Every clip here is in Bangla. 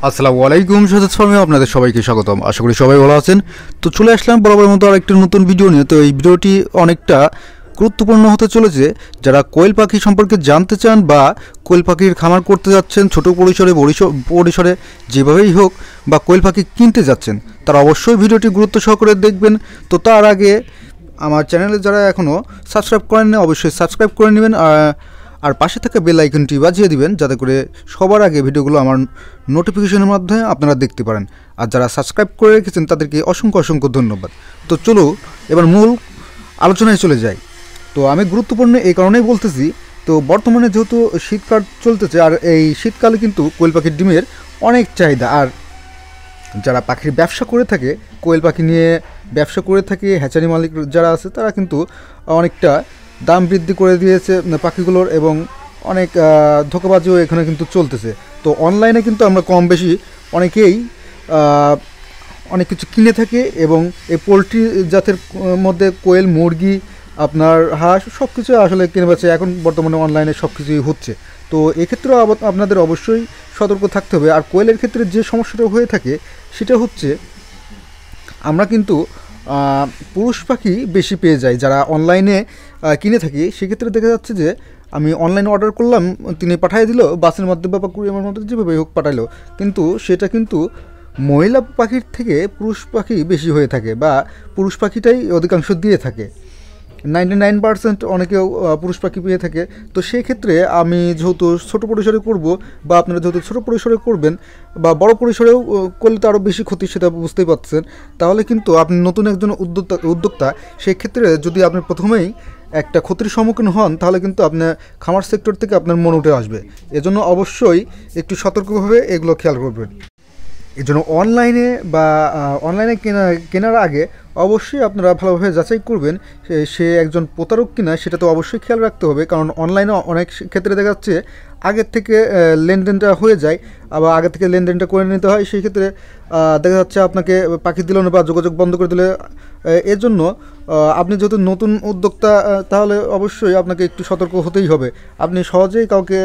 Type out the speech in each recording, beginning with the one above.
আসসালামু আলাইকুম সহজ ফার্মে আপনাদের সবাইকে স্বাগতম। আশা করি সবাই ভালো আছেন। তো চলে আসলাম বরাবর মতো আরেকটি নতুন ভিডিও নিয়ে। তো এই ভিডিওটি অনেকটা গুরুত্বপূর্ণ হতে চলেছে। যারা কোয়েল পাখি সম্পর্কে জানতে চান বা কোয়েল পাখির খামার করতে যাচ্ছেন ছোট পরিসরে পরিসরে যেভাবেই হোক, বা কোয়েল পাখি কিনতে যাচ্ছেন, তারা অবশ্যই ভিডিওটি গুরুত্ব সহকারে দেখবেন। তো তার আগে আমার চ্যানেলে যারা এখনও সাবস্ক্রাইব করেন না অবশ্যই সাবস্ক্রাইব করে নেবেন, আর পাশে থাকা বেল আইকনটি বাজিয়ে দিবেন যাতে করে সবার আগে ভিডিওগুলো আমার নোটিফিকেশনের মাধ্যমে আপনারা দেখতে পারেন। আর যারা সাবস্ক্রাইব করে রেখেছেন তাদেরকে অসংখ্য অসংখ্য ধন্যবাদ। তো চলো এবার মূল আলোচনায় চলে যাই। তো আমি গুরুত্বপূর্ণ এই কারণেই বলতেছি, তো বর্তমানে যেহেতু শীতকাল চলতেছে, আর এই শীতকালে কিন্তু কোয়েল পাখির ডিমের অনেক চাহিদা। আর যারা পাখির ব্যবসা করে থাকে, কোয়েল পাখি নিয়ে ব্যবসা করে থাকে, হ্যাচারি মালিক যারা আছে তারা কিন্তু অনেকটা দাম বৃদ্ধি করে দিয়েছে পাখিগুলোর, এবং অনেক ধোঁকাবাজিও এখানে কিন্তু চলতেছে। তো অনলাইনে কিন্তু আমরা কম বেশি অনেকেই অনেক কিছু কিনে থাকি, এবং এই পোলট্রি জাতের মধ্যে কোয়েল, মুরগি, আপনার হাঁস সব কিছু আসলে কিনে বেচে এখন বর্তমানে অনলাইনে সব কিছুই হচ্ছে। তো এক্ষেত্রেও আপনাদের অবশ্যই সতর্ক থাকতে হবে। আর কোয়েলের ক্ষেত্রে যে সমস্যাটা হয়ে থাকে সেটা হচ্ছে আমরা কিন্তু পুরুষ পাখি বেশি পেয়ে যাই যারা অনলাইনে কিনে থাকি। সেক্ষেত্রে দেখা যাচ্ছে যে আমি অনলাইনে অর্ডার করলাম, তিনি পাঠিয়ে দিল বাসের মাধ্যমে বা কুরিয়ারের মাধ্যমে, যেভাবে হোক পাঠালো, কিন্তু সেটা কিন্তু মহিলা পাখির থেকে পুরুষ পাখি বেশি হয়ে থাকে, বা পুরুষ পাখিটাই অধিকাংশ দিয়ে থাকে। 99% অনেকেও পুরুষ পাখি পেয়ে থাকে। তো সেই ক্ষেত্রে আমি যেহেতু ছোটো পরিসরে করব, বা আপনারা যেহেতু ছোটো পরিসরে করবেন, বা বড় পরিসরেও করলে তো আরও বেশি ক্ষতি, সেটা বুঝতেই পারছেন। তাহলে কিন্তু আপনি নতুন একজন উদ্যোক্তা সেই ক্ষেত্রে যদি আপনি প্রথমেই একটা ক্ষতির সম্মুখীন হন, তাহলে কিন্তু আপনার খামার সেক্টর থেকে আপনার মন উঠে আসবে। এজন্য অবশ্যই একটু সতর্কভাবে এগুলো খেয়াল করবেন। এই জন্য অনলাইনে বা অনলাইনে কেনার আগে অবশ্যই আপনারা ভালোভাবে যাচাই করবেন সে একজন প্রতারক কিনা, সেটা তো অবশ্যই খেয়াল রাখতে হবে। কারণ অনলাইনে অনেক ক্ষেত্রে দেখা যাচ্ছে আগের থেকে লেনদেনটা হয়ে যায়, আবার আগে থেকে লেনদেনটা করে নিতে হয়। সেই ক্ষেত্রে দেখা যাচ্ছে আপনাকে পাখি দিল না বা যোগাযোগ বন্ধ করে দিলে। এর জন্য আপনি যেহেতু নতুন উদ্যোক্তা, তাহলে অবশ্যই আপনাকে একটু সতর্ক হতেই হবে। আপনি সহজেই কাউকে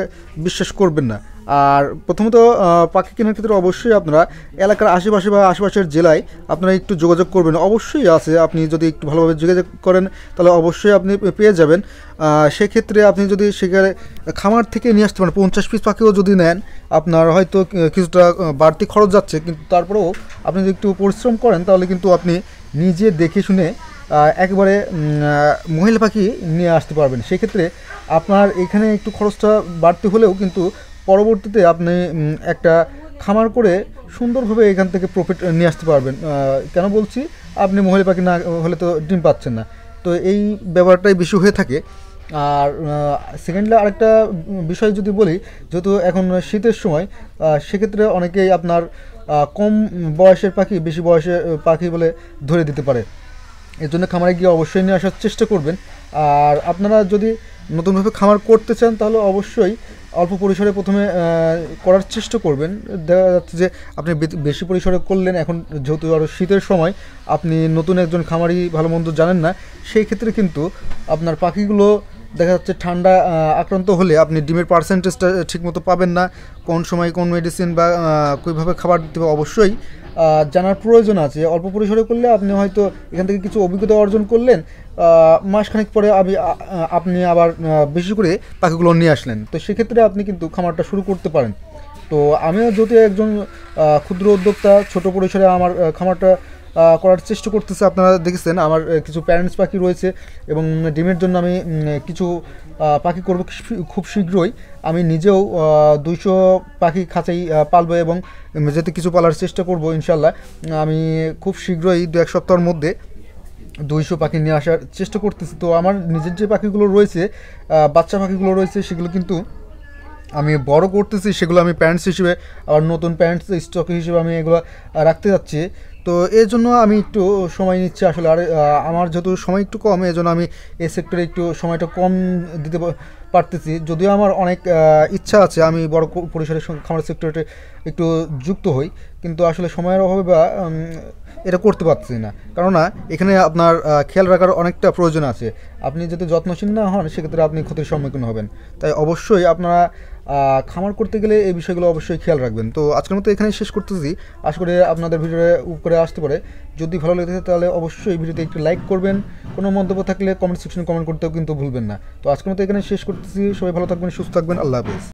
বিশ্বাস করবেন না। আর প্রথমত পাখি কেনার ক্ষেত্রে অবশ্যই আপনারা এলাকার আশেপাশে বা আশেপাশের জেলায় আপনারা একটু যোগাযোগ করবেন। অবশ্যই আছে, আপনি যদি একটু ভালোভাবে যোগাযোগ করেন তাহলে অবশ্যই আপনি পেয়ে যাবেন। সেক্ষেত্রে আপনি যদি সেখানে খামার থেকে নিয়ে আসতে পারেন, 50 পিস পাখিও যদি নেন, আপনার হয়তো কিছুটা বাড়তি খরচ যাচ্ছে, কিন্তু তারপরেও আপনি যদি একটু পরিশ্রম করেন তাহলে কিন্তু আপনি নিজে দেখে শুনে একেবারে মহিলা পাখি নিয়ে আসতে পারবেন। সেক্ষেত্রে আপনার এখানে একটু খরচটা বাড়তি হলেও কিন্তু পরবর্তীতে আপনি একটা খামার করে সুন্দরভাবে এখান থেকে প্রফিট নিয়ে আসতে পারবেন। কেন বলছি, আপনি মহিলা পাখি না হলে তো ডিম পাচ্ছেন না। তো এই ব্যাপারটাই বেশি হয়ে থাকে। আর সেকেন্ডলি আরেকটা বিষয় যদি বলি, যেহেতু এখন শীতের সময়, সেক্ষেত্রে অনেকেই আপনার কম বয়সের পাখি বেশি বয়সের পাখি বলে ধরে দিতে পারে। এর জন্য খামারে গিয়ে অবশ্যই নিয়ে আসার চেষ্টা করবেন। আর আপনারা যদি নতুনভাবে খামার করতে চান তাহলে অবশ্যই অল্প পরিসরে প্রথমে করার চেষ্টা করবেন। দেখা যাচ্ছে যে আপনি বেশি পরিসরে করলেন, এখন যেহেতু আরও শীতের সময়, আপনি নতুন একজন খামারি ভালো মন্দ জানেন না, সেই ক্ষেত্রে কিন্তু আপনার পাখিগুলো দেখা যাচ্ছে ঠান্ডা আক্রান্ত হলে আপনি ডিমের পার্সেন্টেজটা ঠিকমতো পাবেন না। কোন সময় কোন মেডিসিন বা কীভাবে খাবার দিতে হবে অবশ্যই জানার প্রয়োজন আছে। অল্প পরিসরে করলে আপনি হয়তো এখান থেকে কিছু অভিজ্ঞতা অর্জন করলেন, মাসখানেক পরে আপনি আবার বেশি করে পাখিগুলো নিয়ে আসলেন। তো সেক্ষেত্রে আপনি কিন্তু খামারটা শুরু করতে পারেন। তো আমিও যদি একজন ক্ষুদ্র উদ্যোক্তা, ছোট পরিসরে আমার খামারটা করার চেষ্টা করতেছে। আপনারা দেখেছেন আমার কিছু প্যারেন্টস পাখি রয়েছে, এবং ডিমের জন্য আমি কিছু পাখি করব খুব শীঘ্রই। আমি নিজেও 200 পাখি খাঁচাই পালবো, এবং যেতে কিছু পালার চেষ্টা করব ইনশাল্লাহ। আমি খুব শীঘ্রই 2-1 সপ্তাহের মধ্যে 200 পাখি নিয়ে আসার চেষ্টা করতেছি। তো আমার নিজের যে পাখিগুলো রয়েছে, বাচ্চা পাখিগুলো রয়েছে, সেগুলো কিন্তু আমি বড় করতেছি, সেগুলো আমি প্যারেন্টস হিসেবে, আবার নতুন প্যারেন্টস স্টক হিসেবে আমি এগুলো রাখতে যাচ্ছি। তো এর জন্য আমি একটু সময় নিচ্ছি আসলে। আর আমার যেহেতু সময় একটু কম, এই জন্য আমি এই সেক্টরে একটু সময়টা কম দিতে পারতেছি, যদিও আমার অনেক ইচ্ছা আছে আমি বড় পরিসরে খামার সেক্টরে একটু যুক্ত হই, কিন্তু আসলে সময়ের অভাবে বা এটা করতে পারছি না। কেননা এখানে আপনার খেয়াল রাখার অনেকটা প্রয়োজন আছে। আপনি যদি যত্নশীল না হন সেক্ষেত্রে আপনি ক্ষতির সম্মুখীন হবেন। তাই অবশ্যই আপনারা খামার করতে গেলে এই বিষয়গুলো অবশ্যই খেয়াল রাখবেন। তো আজকের মতো এখানেই শেষ করতেছি। আশা করি আপনাদের ভিডিওতে উপকারে আসতে পারে। যদি ভালো লেগে থাকে তাহলে অবশ্যই ভিডিওতে একটু লাইক করবেন। কোনো মন্তব্য থাকলে কমেন্ট সেকশনে কমেন্ট করতেও কিন্তু ভুলবেন না। তো আজকের মতো এখানে শেষ করতেছি। সবাই ভালো থাকবেন, সুস্থ থাকবেন। আল্লাহ হাফেজ।